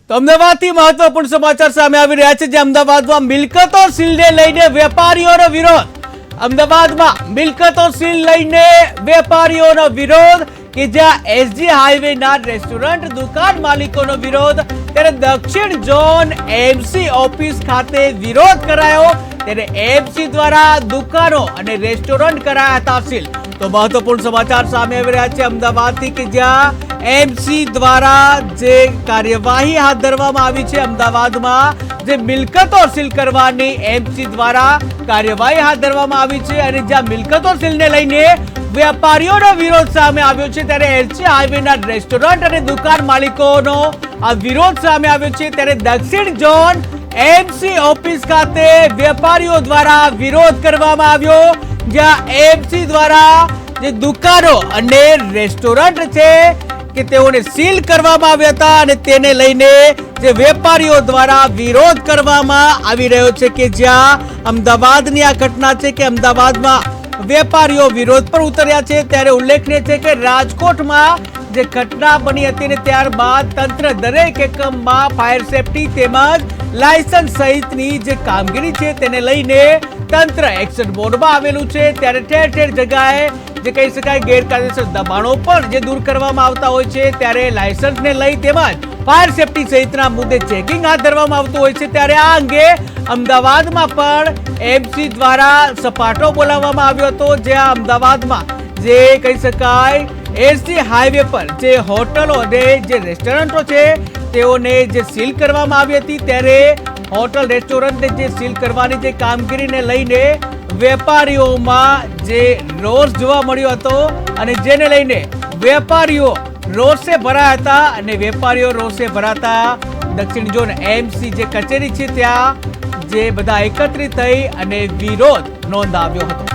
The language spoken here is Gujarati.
તો અમદાવાદથી મહત્વપૂર્ણ સમાચાર સામે આવી રહ્યા છે, જે અમદાવાદમાં મિલકતો સીલને લઈને વેપારીઓનો વિરોધ. અમદાવાદમાં મિલકતો સીલ લઈને વેપારીઓનો વિરોધ, કે જ્યાં એસજી હાઈવેના રેસ્ટોરન્ટ દુકાન માલિકોનો વિરોધ. ત્યારે દક્ષિણ ઝોન એમસી ઓફિસ ખાતે વિરોધ કરાયો. ત્યારે એમસી દ્વારા દુકાનો અને રેસ્ટોરન્ટ કરાયા હતા સીલ. તો મહત્વપૂર્ણ સમાચાર સામે આવી રહ્યા છે અમદાવાદથી, કે જ્યાં એમસી દ્વારા જે કાર્યવાહી હાથ ધરવામાં આવી છે, અમદાવાદમાં જે મિલકતો સીલ કરવાની એમસી દ્વારા કાર્યવાહી હાથ ધરવામાં આવી છે, અને જ્યાં મિલકતો સીલને લઈને વેપારીઓનો વિરોધ સામે આવ્યો છે, ત્યારે એસજી હાઈવેના રેસ્ટોરન્ટ અને દુકાન માલિકોનો આ વિરોધ સામે આવ્યો છે. ત્યારે દક્ષિણ ઝોન એમસી ઓફિસ ખાતે વેપારીઓ દ્વારા વિરોધ કરવામાં આવ્યો, જ્યાં એમસી દ્વારા જે દુકાનો અને રેસ્ટોરન્ટ છે કે તેઓને સીલ કરવામાં આવ્યા હતા, અને તેને લઈને જે વેપારીઓ દ્વારા વિરોધ કરવામાં આવી રહ્યો છે, કે જ્યાં અમદાવાદની આ ઘટના છે કે અમદાવાદમાં વેપારીઓ વિરોધ પર ઉતર્યા છે. ત્યારે ઉલ્લેખનીય છે કે રાજકોટમાં જે ઘટના બની હતી ને ત્યારબાદ તંત્ર દરેક એકમમાં ફાયર સેફટી તેમજ લાયસન્સ સહિતની જે કામગીરી છે તેને લઈને તંત્ર એક્શન મોડમાં આવેલું છે. ત્યારે ઠેર ઠેર જગ્યાએ જે કહી શકાય ગેરકાયદેસર દબાણો પણ જે દૂર કરવામાં આવતા હોય છે, ત્યારે લાયસન્સને લઈ તેમજ ફાયર સેફટી સહિતના મુદ્દે ચેકિંગ હાથ ધરવામાં આવતું હોય છે. ત્યારે આ અંગે અમદાવાદમાં પણ એમસી દ્વારા સપાટો બોલાવવામાં આવ્યો હતો, જ્યાં અમદાવાદમાં જે કહી શકાય એસજી હાઈવે પર જે હોટલો અને જે રેસ્ટોરન્ટો છે તેઓને જે સીલ કરવામાં આવી હતી. ત્યારે હોટલ રેસ્ટોરન્ટને જે સીલ કરવાની જે કામગીરીને લઈને વેપારીઓમાં જે રોષ જોવા મળ્યો હતો, અને જેને લઈને વેપારીઓ રોષે ભરાયા હતા, અને વેપારીઓ રોષે ભરાતા દક્ષિણ ઝોન એમસી જે કચેરી છે ત્યાં જે બધા એકત્રિત થઈ અને વિરોધ નોંધાવ્યો હતો.